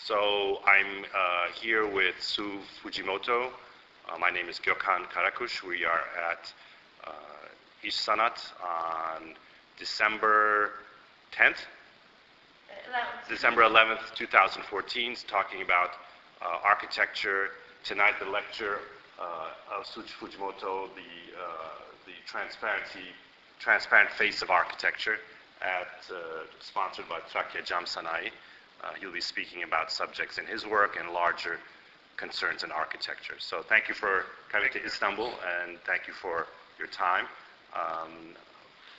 So I'm here with Sou Fujimoto. My name is Gökhan Karakuş. We are at Iş Sanat on December 10th? 11th. December 11th, 2014, talking about architecture. Tonight the lecture of Sou Fujimoto, the transparent face of architecture, sponsored by Trakya Cam Sanayi. He'll be speaking about subjects in his work and larger concerns in architecture. So thank you for coming to Istanbul, and thank you for your time.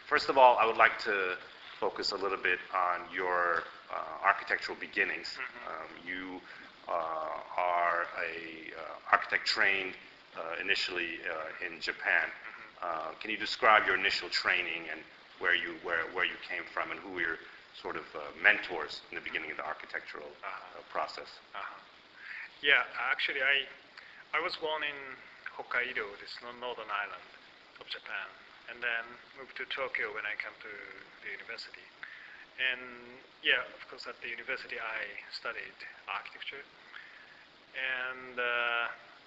First of all, I would like to focus a little bit on your architectural beginnings. You are an architect trained initially in Japan. Can you describe your initial training and where you came from and who were your sort of mentors in the beginning of the architectural process? Yeah, actually I was born in Hokkaido, this northern island of Japan, and then moved to Tokyo when I came to the university. And yeah, of course at the university I studied architecture. And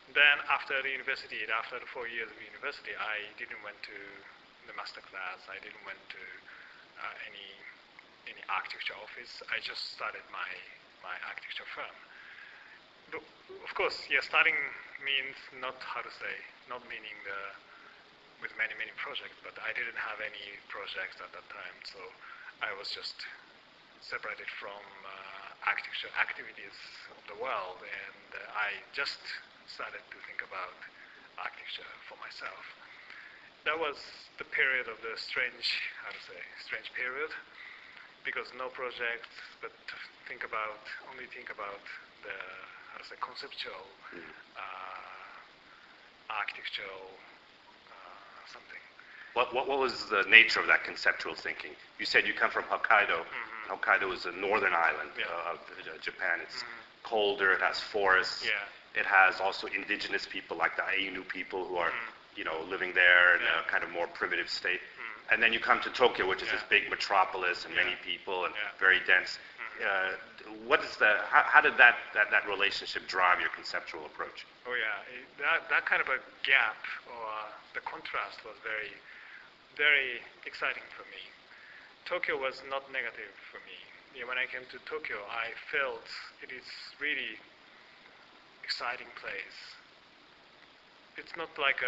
then after the university, after the 4 years of university, I didn't went to the master class. I didn't went to any architecture office. I just started my architecture firm. But of course, yeah, starting means not meaning with many projects, but I didn't have any projects at that time, so I was just separated from architecture activities of the world, and I just started to think about architecture for myself. That was the period of the strange period, because no projects, but only think about the conceptual architectural something. What was the nature of that conceptual thinking? You said you come from Hokkaido. Hokkaido is a northern island of Japan. It's colder, it has forests. Yeah. It has also indigenous people like the Ainu people who are living there in a kind of more primitive state. And then you come to Tokyo, which is this big metropolis and many people and very dense. How did that relationship drive your conceptual approach? Oh yeah, that kind of a gap or the contrast was very, very exciting for me. Tokyo was not negative for me. Yeah, when I came to Tokyo, I felt it is really exciting place. It's not like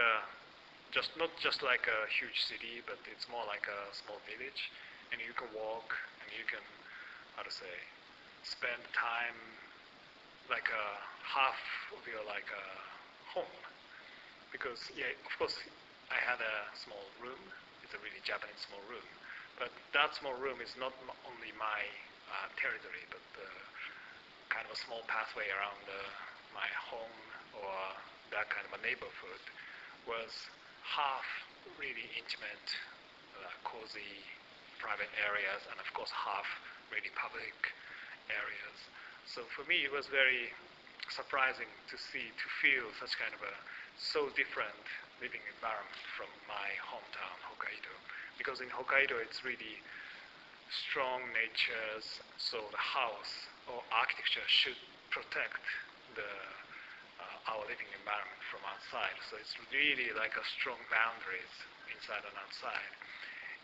not just like a huge city, but it's more like a small village, and you can walk and you can, spend time like half of your home. Because of course I had a small room. It's a really Japanese small room, but that small room is not only my territory, but kind of a small pathway around my home or that kind of a neighborhood was half really intimate, cozy, private areas, and of course half really public areas. So for me it was very surprising to feel such kind of a so different living environment from my hometown Hokkaido, because in Hokkaido it's really strong natures, so the house or architecture should protect our living environment from outside. So it's really like a strong boundaries inside and outside.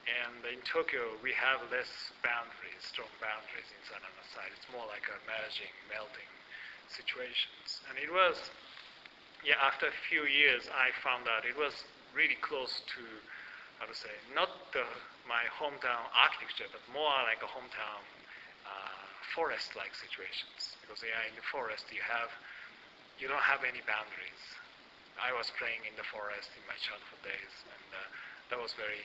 And in Tokyo, we have less boundaries, strong boundaries inside and outside. It's more like a merging, melting situations. And it was, after a few years, I found out it was really close to, not my hometown architecture, but more like a hometown forest-like situations. Because in the forest, you don't have any boundaries. I was playing in the forest in my childhood days, and that was very,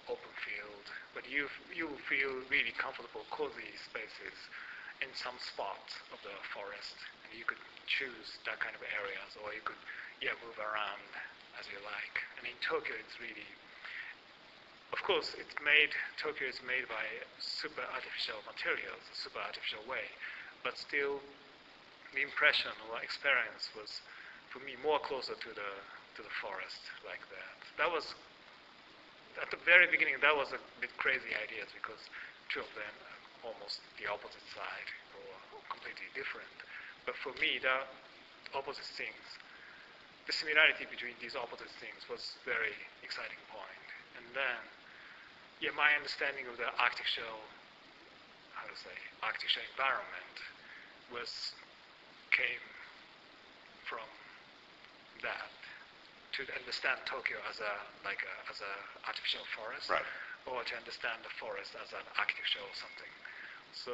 open field. But you feel really comfortable, cozy spaces in some spots of the forest, and you could choose that kind of areas, or you could, move around as you like. And in Tokyo, it's really, of course, Tokyo is made by super artificial materials, a super artificial way, but still, the impression or experience was, for me, more closer to the forest like that. That was, at the very beginning, that was a bit crazy ideas, because two of them are almost the opposite side or completely different. But for me, the opposite things, the similarity between these opposite things was very exciting point. And then, my understanding of the architectural environment came from that, to understand Tokyo as a artificial forest, Right. or to understand the forest as an architecture or something. So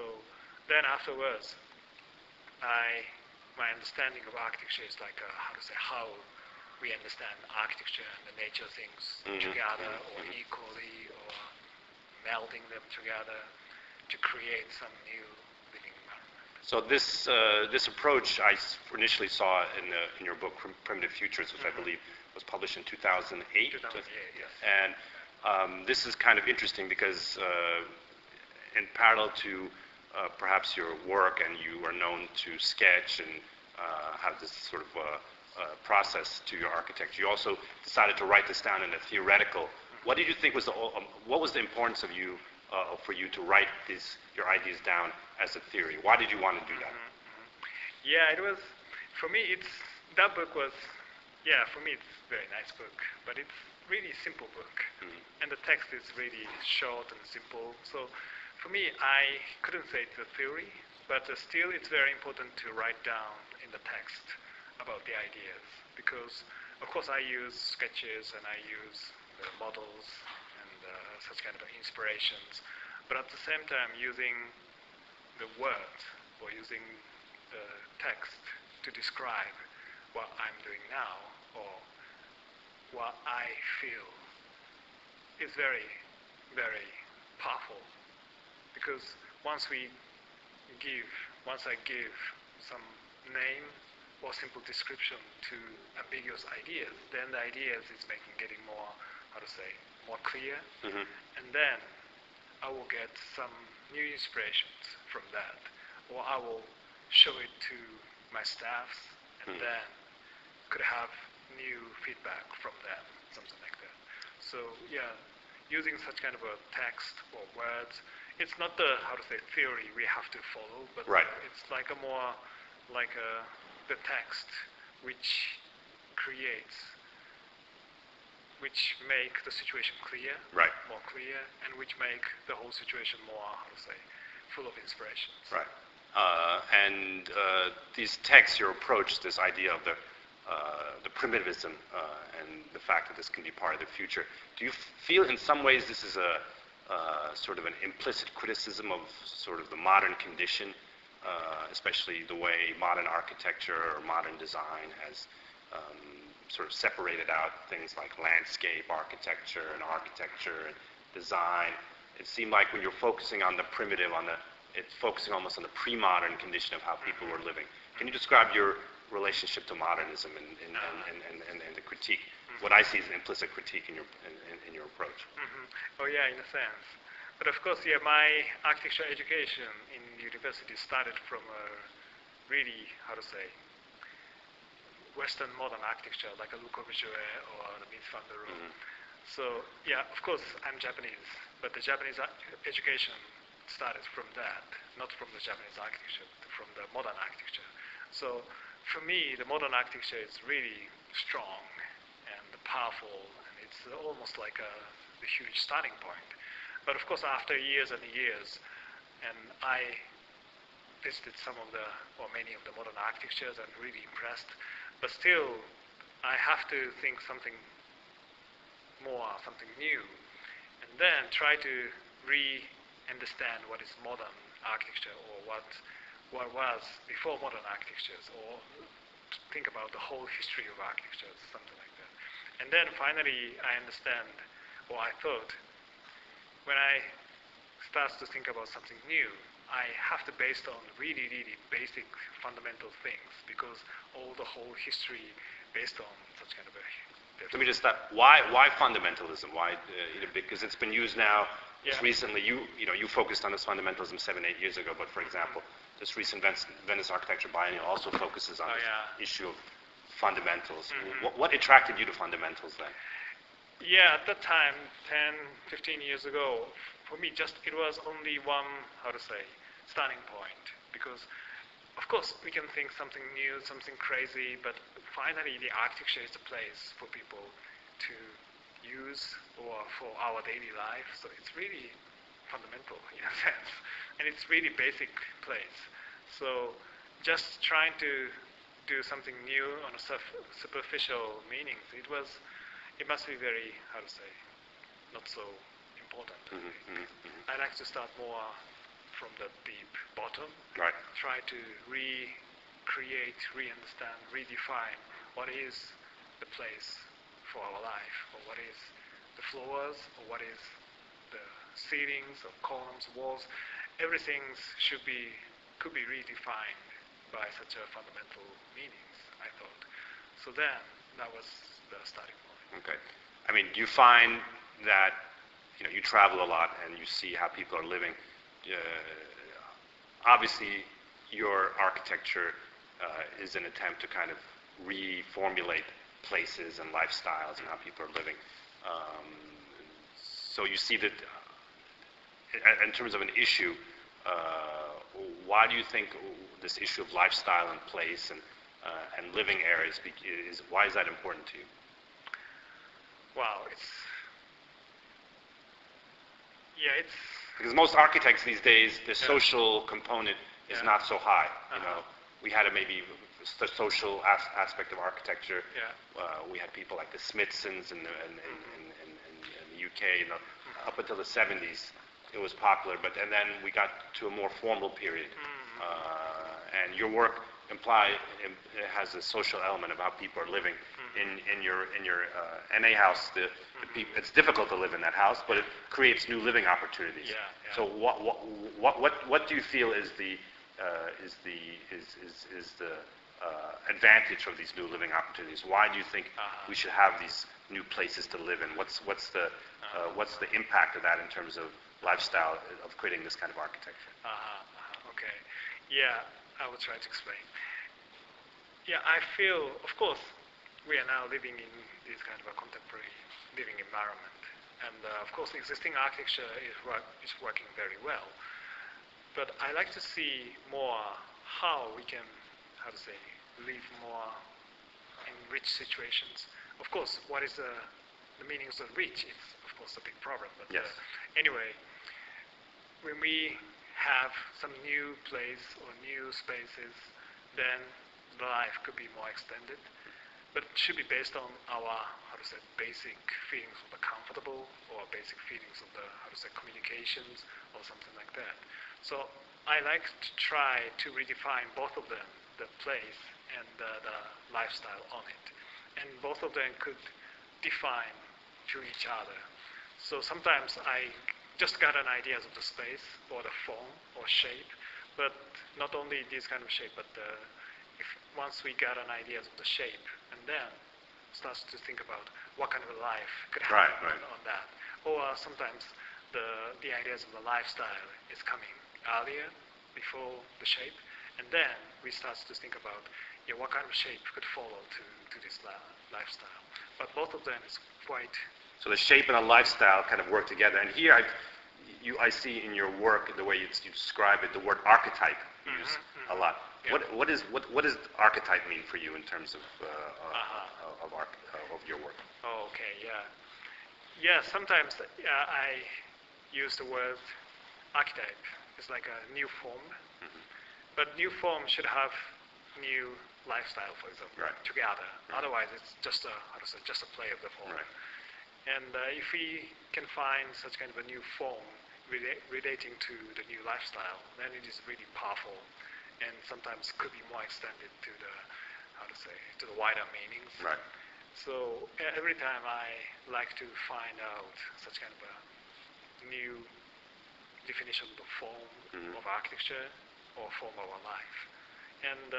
then afterwards, my understanding of architecture is like how we understand architecture and the nature of things together, or equally, or melding them together to create some new living environment. So this approach I initially saw in your book Primitive Futures, which I believe was published in 2008. 2008, yes. And this is kind of interesting because in parallel to perhaps your work, and you are known to sketch and have this sort of process to your architecture, you also decided to write this down in a theoretical. What did you think was what was the importance of you for you to write your ideas down as a theory? Why did you want to do that? Yeah, it was, for me, that book was, for me it's a very nice book, but it's really simple book. And the text is really short and simple. So for me, I couldn't say it's a theory, but still it's very important to write down in the text about the ideas, because of course I use sketches and I use models and such kind of inspirations, but at the same time using the words or using the text to describe what I'm doing now or what I feel is very, very powerful, because once I give some name or simple description to ambiguous ideas, then the ideas is getting more, more clear, and then I will get some new inspirations from that, or I will show it to my staffs, and then could have new feedback from them, something like that. So using such kind of a text or words, it's not the theory we have to follow, but it's like a more like the text which make the situation clear, more clear, and which make the whole situation more, full of inspirations. Right. And these texts, your approach, this idea of the primitivism and the fact that this can be part of the future, do you feel in some ways this is a sort of an implicit criticism of sort of the modern condition, especially the way modern architecture or modern design has sort of separated out things like landscape architecture and design? It seemed like when you're focusing on the primitive, it's focusing almost on the pre-modern condition of how people were living. Can you describe your relationship to modernism and the critique? What I see is an implicit critique in your approach. Oh yeah, in a sense. But of course, my architecture education in university started from a really, Western modern architecture, like a Le Corbusier or the Mies van der Rohe. So of course, I'm Japanese, but the Japanese education started from that, not from the Japanese architecture, from the modern architecture. So for me, the modern architecture is really strong and powerful, and it's almost like the huge starting point. But of course, after years and years, and I visited many of the modern architectures, and really impressed. But still, I have to think something more, something new, and then try to understand what is modern architecture, or what was before modern architectures, or think about the whole history of architecture, something like that. And then finally I understand, or I thought, when I start to think about something new, I have to base it on really, really basic fundamental things, because all the whole history based on such kind of a... Let me just stop. Why fundamentalism? Why? Because it's been used now. Just recently, you focused on this fundamentalism 7-8 years ago. But for example, this recent Venice Architecture Biennial also focuses on this issue of fundamentals. What attracted you to fundamentals then? Yeah, at that time, 10, 15 years ago, for me, it was only one, starting point, because of course, we can think something new, something crazy, but finally the architecture is a place for people to use or for our daily life. So it's really fundamental in a sense, and it's really basic place. So just trying to do something new on a superficial meanings, it must be very, how to say, not so important. I like to start more from the deep bottom. Right. Try to recreate, re-understand, redefine what is the place for our life, or what is the floors, or what is the ceilings, or columns, walls. Everything could be redefined by such a fundamental meanings, I thought. So then, that was the starting point. Okay. I mean, do you find that, you travel a lot and you see how people are living? Obviously, your architecture is an attempt to kind of reformulate places and lifestyles and how people are living. So you see that in terms of an issue, why do you think this issue of lifestyle and place and living areas why is that important to you? Wow, it's because most architects these days, the social component is not so high. We had maybe the social aspect of architecture. We had people like the Smithsons in the UK. Up until the 70s, it was popular, and then we got to a more formal period. And your work has a social element of how people are living in your NA house. It's difficult to live in that house, but it creates new living opportunities. So what do you feel is the advantage of these new living opportunities? Why do you think we should have these new places to live in? What's the impact of that in terms of lifestyle of creating this kind of architecture? Okay. Yeah, I will try to explain. Yeah, I feel, of course, we are now living in this kind of a contemporary living environment. And of course, existing architecture is working very well. But I like to see more how we can, live more in rich situations. Of course, what is the meaning of rich? It's, of course, a big problem. But yes. Anyway, when we have some new place or new spaces, then the life could be more extended. But it should be based on our, basic feelings of the comfortable, or basic feelings of the, communications, or something like that. So I like to try to redefine both of them, the place and the lifestyle on it. And both of them could define to each other. So sometimes I just got an idea of the space, or the form, or shape, but not only this kind of shape, but once we got an idea of the shape, and then starts to think about what kind of a life could happen on that. Or sometimes the ideas of the lifestyle is coming earlier, before the shape, and then we start to think about what kind of shape could follow to this lifestyle. But both of them is quite... So the shape and the lifestyle kind of work together. And here I see in your work, the way you describe it, the word archetype used a lot. Yeah. What does archetype mean for you in terms of your work? Oh, okay, yeah. Yeah, sometimes I use the word archetype. It's like a new form. But new form should have new lifestyle, for example, together. Otherwise, it's just a play of the form. And if we can find such kind of a new form relating to the new lifestyle, then it is really powerful, and sometimes could be more extended to the to the wider meanings. So every time I like to find out such kind of a new definition of the form of architecture or form of our life. And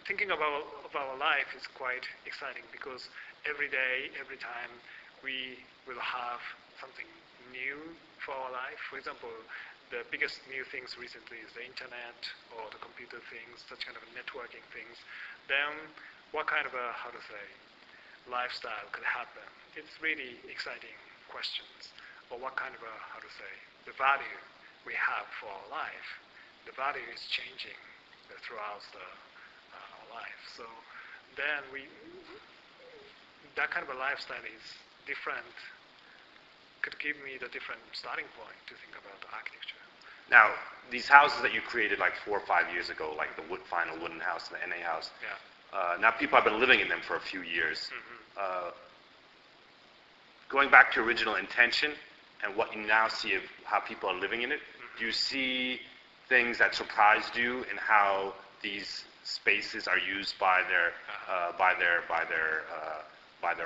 thinking about our life is quite exciting, because every day, every time, we will have something new for our life. For example, the biggest new things recently is the internet or the computer things, such kind of networking things. Then what kind of a, lifestyle could happen? It's really exciting questions. Or what kind of a, the value we have for our life. The value is changing throughout the life. So then that kind of a lifestyle is different, could give me the different starting point to think about the architecture. Now, these houses that you created like 4 or 5 years ago, like the final wooden house and the NA house, now people have been living in them for a few years. Going back to original intention and what you now see of how people are living in it, do you see things that surprised you in how these spaces are used by their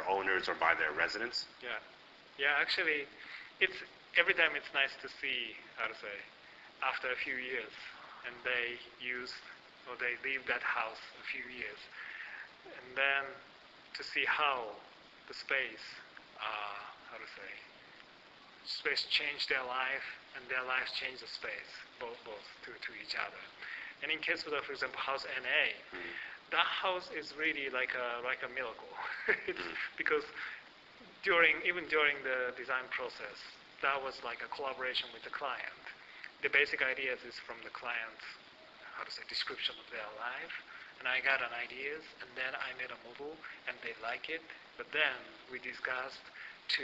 owners or by their residents? Yeah. Actually, it's every time it's nice to see, how to say, after a few years, and they leave that house a few years, and then to see how the space, space changed their life, and their lives changed the space, both to each other. And in case of, for example, house NA, that house is really like a miracle. Because even during the design process, that was like a collaboration with the client. The basic ideas is from the client's, description of their life, and I got an ideas, and then I made a model, and they like it. But then we discussed to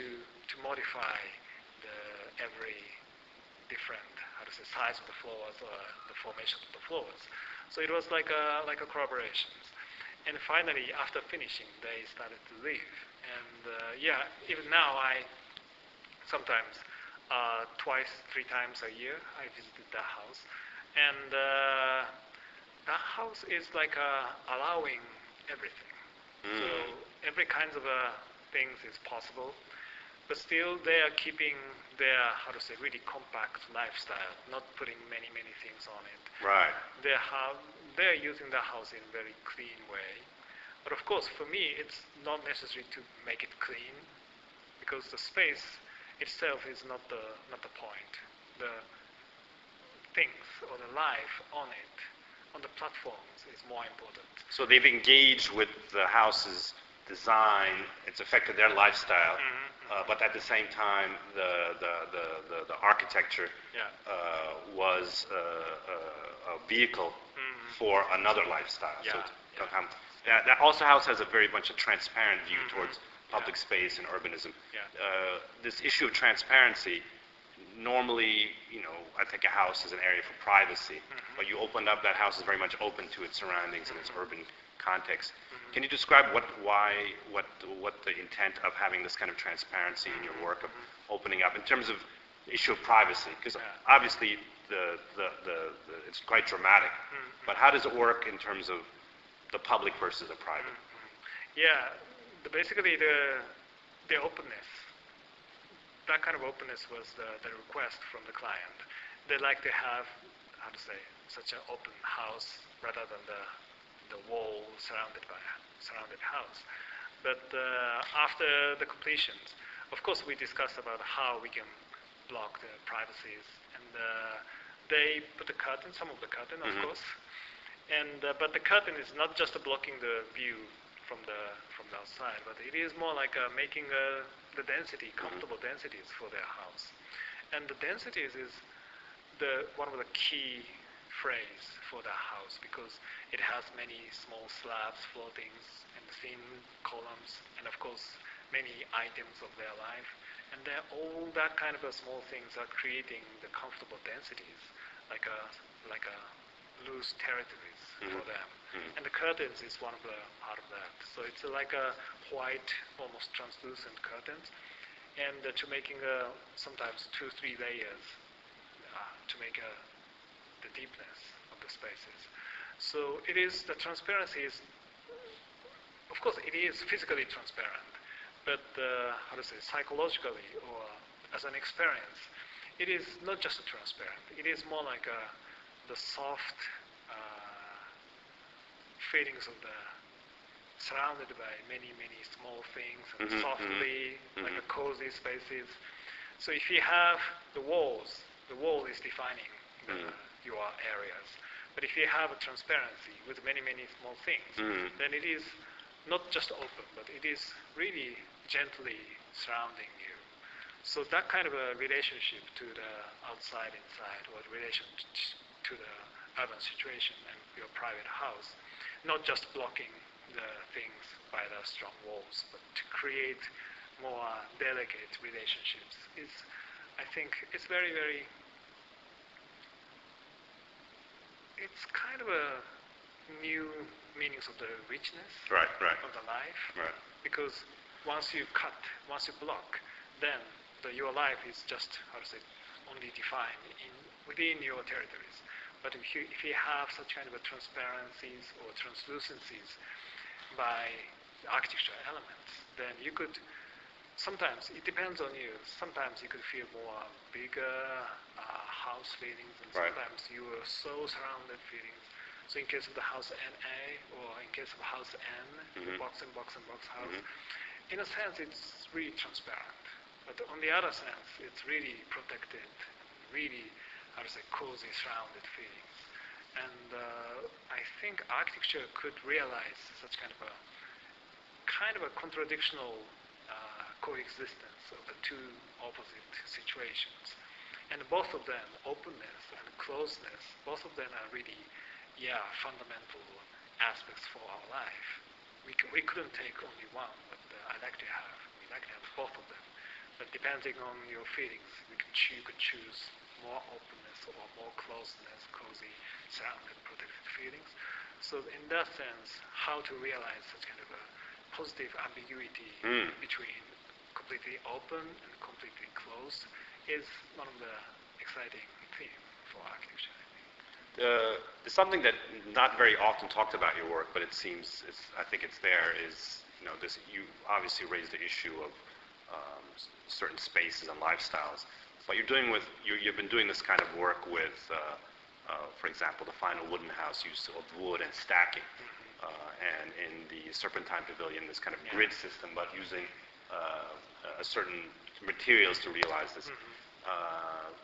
modify every different, size of the floors or the formation of the floors. So it was like a collaboration. And finally, after finishing, they started to leave. And even now, I sometimes 2-3 times a year I visited that house, and that house is like allowing everything. So every kinds of things is possible, but still they are keeping their really compact lifestyle, not putting many things on it. Right. They're using the house in a very clean way. But of course, for me, it's not necessary to make it clean, because the space itself is not the point. The things or the life on it, on the platforms, is more important. So they've engaged with the house's design. It's affected their lifestyle, but at the same time, the architecture was a vehicle for another lifestyle. So that also house has a very much a transparent view towards public space and urbanism. This issue of transparency, normally, I think a house is an area for privacy, but you opened up, that house is very much open to its surroundings and its urban context. Can you describe what the intent of having this kind of transparency in your work, of opening up, in terms of the issue of privacy? Because obviously it's quite dramatic, but how does it work in terms of the public versus the private? Basically the openness, that kind of openness was the request from the client. They like to have, such an open house rather than the wall surrounded house. But after the completions, of course, we discussed about how we can block the privacies, and they put the curtain, some of the curtain, of course, and but the curtain is not just blocking the view from the outside, but it is more like making the density, comfortable densities for their house. And the densities is one of the key phrase for the house, because it has many small slabs, floatings, and thin columns, and of course many items of their life. And then all that kind of small things are creating the comfortable densities, like a loose territories for them. And the curtains is one of the part of that. So it's like a white, almost translucent curtains, and to making sometimes 2-3 layers to make the deepness of the spaces. So it is, the transparency is, of course, it is physically transparent, but psychologically or as an experience, it is not just transparent. It is more like the soft feelings of the surrounded by many small things, and softly, like a cozy spaces. So if you have the wall is defining your areas. But if you have a transparency with many small things, then it is not just open, but it is really gently surrounding you. So that kind of a relationship to the outside, inside, or relation to the urban situation, and your private house, not just blocking the things by the strong walls, but to create more delicate relationships is, I think, it's very, very, it's kind of a new meanings of the richness of the life. Right. Because once you cut, once you block, then your life is just, how to say, only defined within your territories. But if you have such kind of a transparencies or translucencies by the architectural elements, then you could, sometimes, it depends on you, sometimes you could feel more bigger house feelings, and sometimes you are so surrounded feelings. So in case of the house NA, or in case of house N, box and box and box house, in a sense it's really transparent. But on the other sense, it's really protected, really, how to say, cozy, surrounded feelings. And I think architecture could realize such kind of a contradictional coexistence of the two opposite situations. And both of them, openness and closeness, both of them are really, fundamental aspects for our life. We couldn't take only one, but we'd like to have both of them. But depending on your feelings, you could choose more openness or more closeness, cozy, surrounded, protected feelings. So in that sense, how to realize such kind of a positive ambiguity between completely open and completely closed is one of the exciting themes for architecture, I think. There's something that not very often talked about in your work, but it seems, I think it's there, is, you obviously raised the issue of certain spaces and lifestyles. But you've been doing this kind of work with, for example, the final wooden house use of wood and stacking, and in the Serpentine Pavilion, this kind of grid system, but using a certain materials to realize this.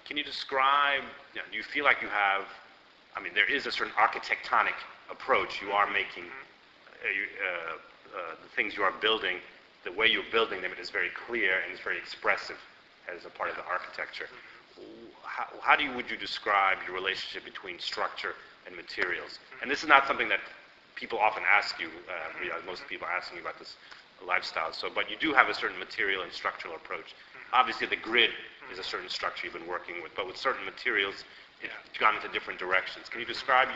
Can you describe? Do you feel like you have? I mean, there is a certain architectonic approach. You are making the things you are building. The way you're building them, it is very clear and it's very expressive as a part of the architecture. How would you describe your relationship between structure and materials? And this is not something that people often ask you. Most people are asking you about this lifestyle. But you do have a certain material and structural approach. Obviously, the grid is a certain structure you've been working with, but with certain materials, it's gone into different directions. Can you describe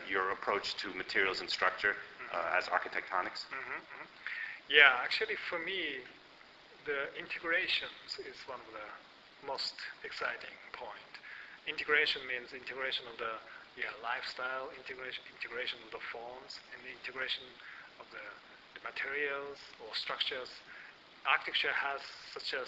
your approach to materials and structure as architectonics? Yeah, actually for me, the integrations is one of the most exciting point. Integration means integration of the lifestyle, integration of the forms, and the integration of the materials or structures. Architecture has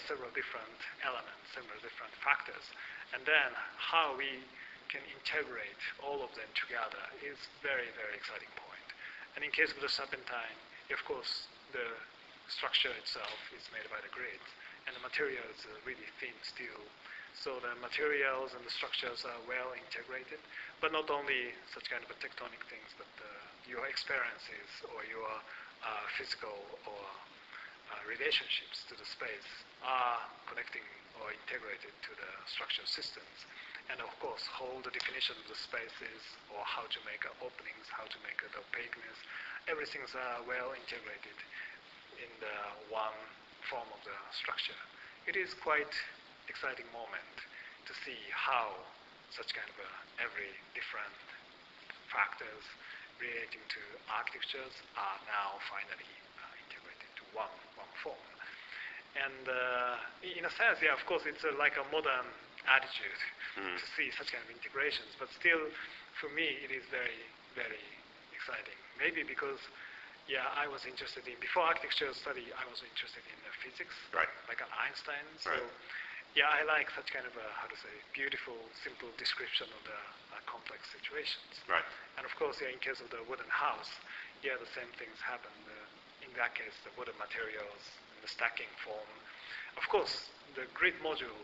several different elements, several different factors, and then how we can integrate all of them together is very, very exciting point. And in case of the Serpentine, of course, the structure itself is made by the grid, and the material is really thin steel. So the materials and the structures are well integrated, but not only such kind of tectonic things, but your experiences or your physical or relationships to the space are connecting or integrated to the structural systems. And of course, whole the definition of the spaces, or how to make openings, how to make the opaqueness, everything's well integrated in the one form of the structure. It is quite exciting moment to see how such kind of every different factors relating to architectures are now finally integrated to one form. And in a sense, of course, it's like a modern attitude to see such kind of integrations, but still, for me, it is very, very exciting. Maybe because, I was interested in, before architecture study, I was interested in physics, like Einstein. So, I like such kind of beautiful, simple description of the complex situations. And of course, in case of the wooden house, the same things happen. In that case, the wooden materials and the stacking form. Of course, the grid module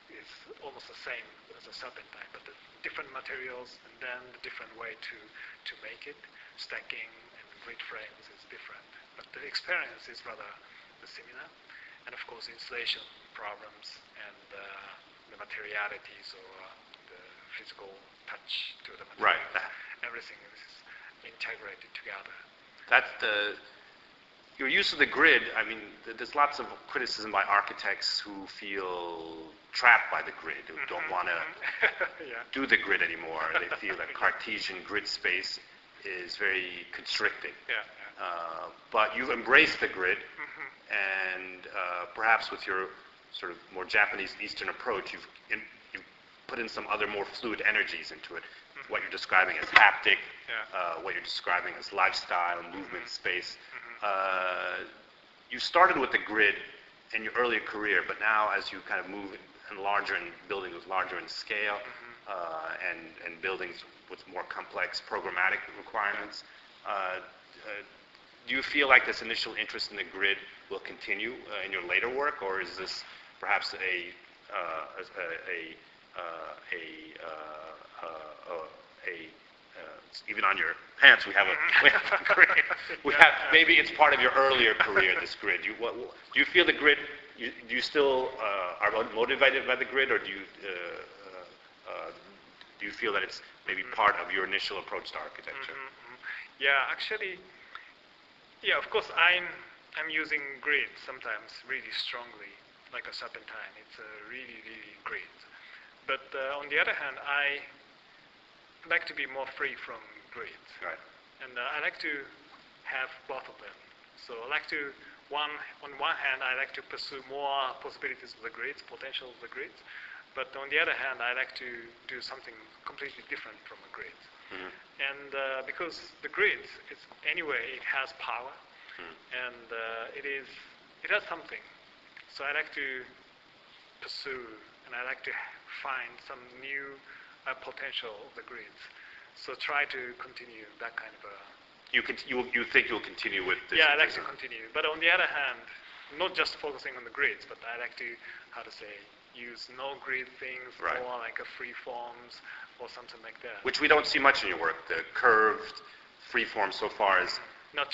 is almost the same as a Serpentine, but the different materials and then the different way to make it, stacking and grid frames is different. But the experience is rather similar. And of course, insulation problems and the materialities or the physical touch to the Right. material. Everything is integrated together. That's your use of the grid. I mean, there's lots of criticism by architects who feel trapped by the grid, who don't want to Yeah. do the grid anymore. They feel that Cartesian grid space is very constricting. Yeah. But you've embraced the grid, and perhaps with your sort of more Japanese Eastern approach, you've put in some other more fluid energies into it. What you're describing as haptic, what you're describing as lifestyle, movement, space. You started with the grid in your earlier career, but now as you kind of move and larger and buildings with larger in scale, and buildings with more complex programmatic requirements, do you feel like this initial interest in the grid will continue in your later work, or is this perhaps even on your pants we have a grid. Maybe it's part of your earlier career, this grid. Do you feel the grid? Do you still are motivated by the grid, or do you feel that it's maybe part of your initial approach to architecture? Yeah, actually, yeah. Of course, I'm using grid sometimes really strongly, like a serpentine. It's really great. But on the other hand, I like to be more free from grids. Right. And I like to have both of them. So I like to, on one hand, I like to pursue more possibilities of the grids, potential of the grids. But on the other hand, I like to do something completely different from a grid. And because the grid, anyway, it has power, and it has something. So I like to pursue, and I like to find some new potential of the grids. So try to continue that kind of a... You think you'll continue with this? Yeah, I like to continue. But on the other hand, not just focusing on the grids, but I like to, use no grid things, more like a free forms or something like that. Which we don't see much in your work, the curved free form so far as...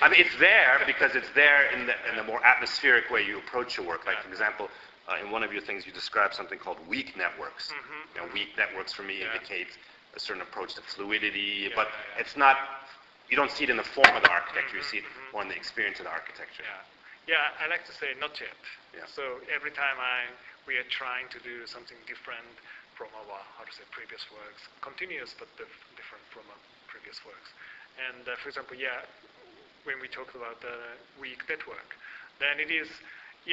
I mean, it's there because it's there in the more atmospheric way you approach your work. Like, for example, in one of your things you describe something called weak networks. Weak networks for me indicates a certain approach to fluidity, but it's not, you don't see it in the form of the architecture, you see it more in the experience of the architecture. Yeah, I like to say not yet. Yeah. So every time we are trying to do something different from our, previous works, continuous but different from our previous works. And for example, when we talked about the weak network, then it is,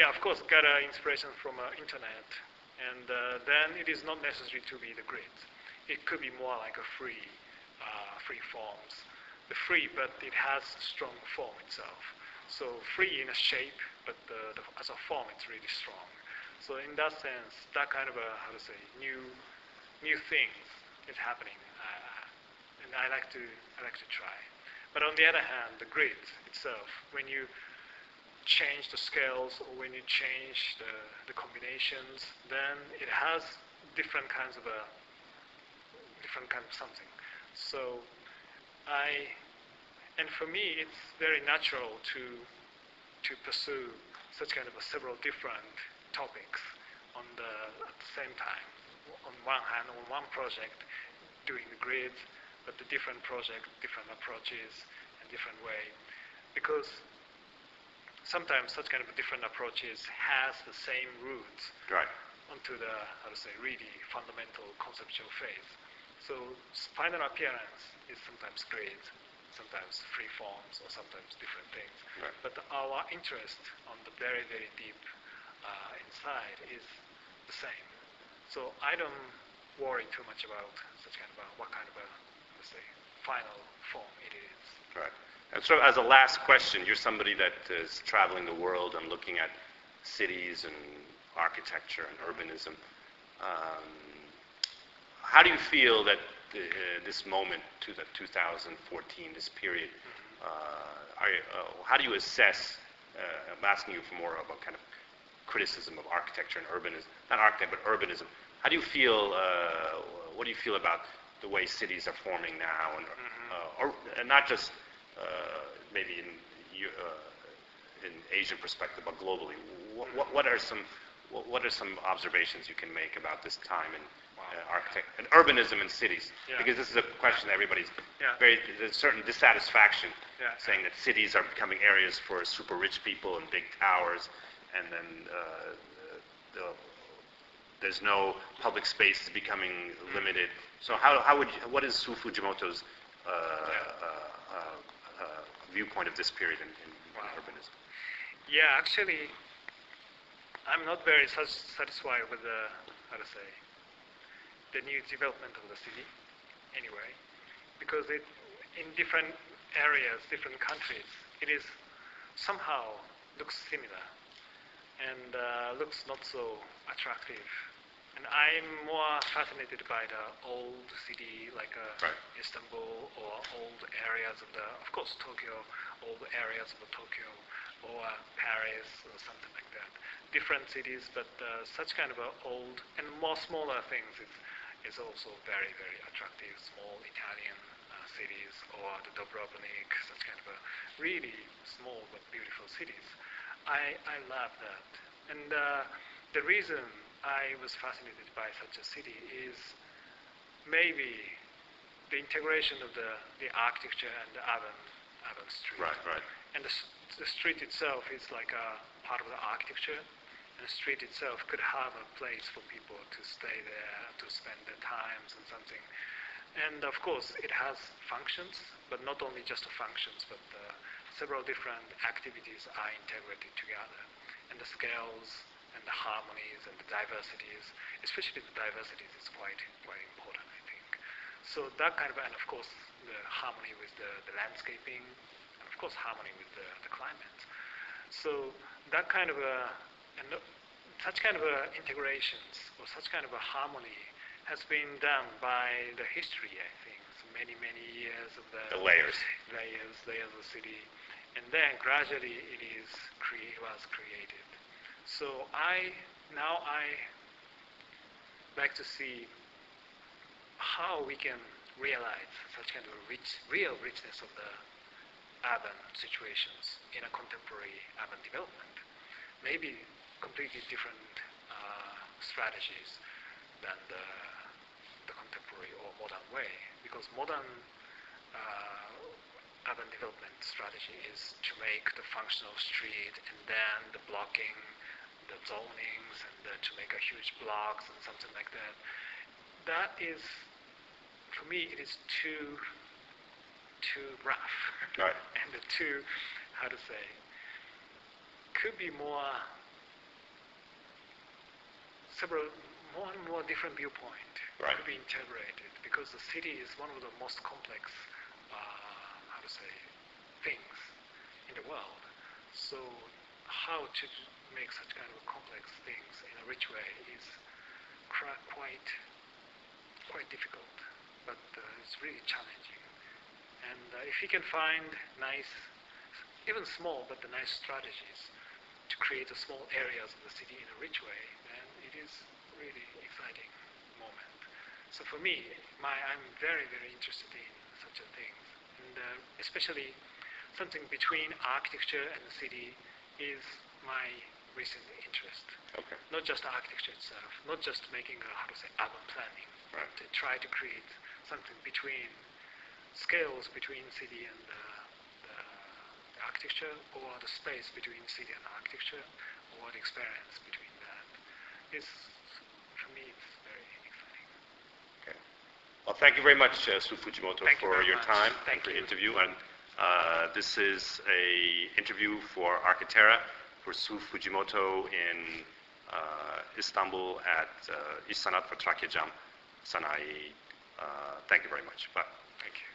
of course, got inspiration from internet, and then it is not necessary to be the grid. It could be more like a free forms. The free, but it has strong form itself. So free in a shape, but as a form, it's really strong. So in that sense, that kind of a new things is happening, and I like to try. But on the other hand, the grid itself, when you change the scales or when you change the combinations, then it has different kinds of something. So and for me, it's very natural to pursue such kind of several different topics at the same time. On one hand, on one project, doing the grids, but the different project, different approaches, and different way. Because sometimes such kind of different approaches has the same roots onto the, really fundamental conceptual phase. So final appearance is sometimes grid, sometimes free forms, or sometimes different things. But our interest on the very deep inside is the same. So I don't worry too much about such kind of what kind of final form it is. Right. And so as a last question, you're somebody that is traveling the world and looking at cities and architecture and urbanism. How do you feel that this moment, to the 2014, this period, how do you assess, I'm asking you for more of a kind of criticism of architecture and urbanism, not architecture, but urbanism. How do you feel, what do you feel about the way cities are forming now, and not just maybe in Asian perspective, but globally? What are some observations you can make about this time in and urbanism in cities? Yeah. Because this is a question that everybody's Yeah. there's a certain dissatisfaction Yeah. saying that cities are becoming areas for super rich people and big towers, and then there's no public space is becoming limited. So what is Sou Fujimoto's viewpoint of this period in urbanism? Yeah, actually, I'm not very satisfied with the new development of the city, anyway, because in different areas, different countries, it is somehow looks similar and looks not so attractive. And I'm more fascinated by the old city, like Right. Istanbul, or old areas of course, Tokyo, old areas of Tokyo, or Paris, or something like that. Different cities, but such kind of old and more smaller things is also very, very attractive. Small Italian cities, or the Dubrovnik, such kind of really small but beautiful cities. I love that. And the reason I was fascinated by such a city is maybe the integration of the architecture and the urban street. Right. And the street itself is like a part of the architecture, and the street itself could have a place for people to stay there, to spend their times and something. And of course, it has functions, but not only just the functions, but several different activities are integrated together. And the scales, and the harmonies, and the diversities, especially the diversities, is quite important, I think. So that kind of, and of course, the harmony with the landscaping, and of course, harmony with the climate. So that kind of such kind of integrations, or such kind of a harmony, has been done by the history, I think. So many years of the layers of the city, and then gradually it was created. So I like to see how we can realize such kind of real richness of the urban situations in a contemporary urban development. Maybe completely different strategies than the contemporary or modern way, because modern urban development strategy is to make the functional street, and then the blocking, the zonings, and to make a huge blocks and something like that. That is, for me, it is too rough. Right. And could be more and more different viewpoint. Right. Could be integrated, because the city is one of the most complex things in the world. So how to make such kind of complex things in a rich way is quite difficult, but it's really challenging. And if you can find nice, even small, but the nice strategies to create the small areas of the city in a rich way, then it is really exciting moment. So for me, I'm very, very interested in such a thing. And especially something between architecture and the city is my recent interest. Okay. Not just architecture itself, not just making urban planning, Right. to try to create something between scales between city and the architecture, or the space between city and architecture, or the experience between that. For me, it's very exciting. Okay. Well, thank you very much, Sou Fujimoto, Thank you for very your much. time Thank and for the you. interview. And this is a interview for Arkitera, for Sou Fujimoto in Istanbul at İş Sanat ve Trakyacam Sanayi. Thank you very much. Bye. Thank you.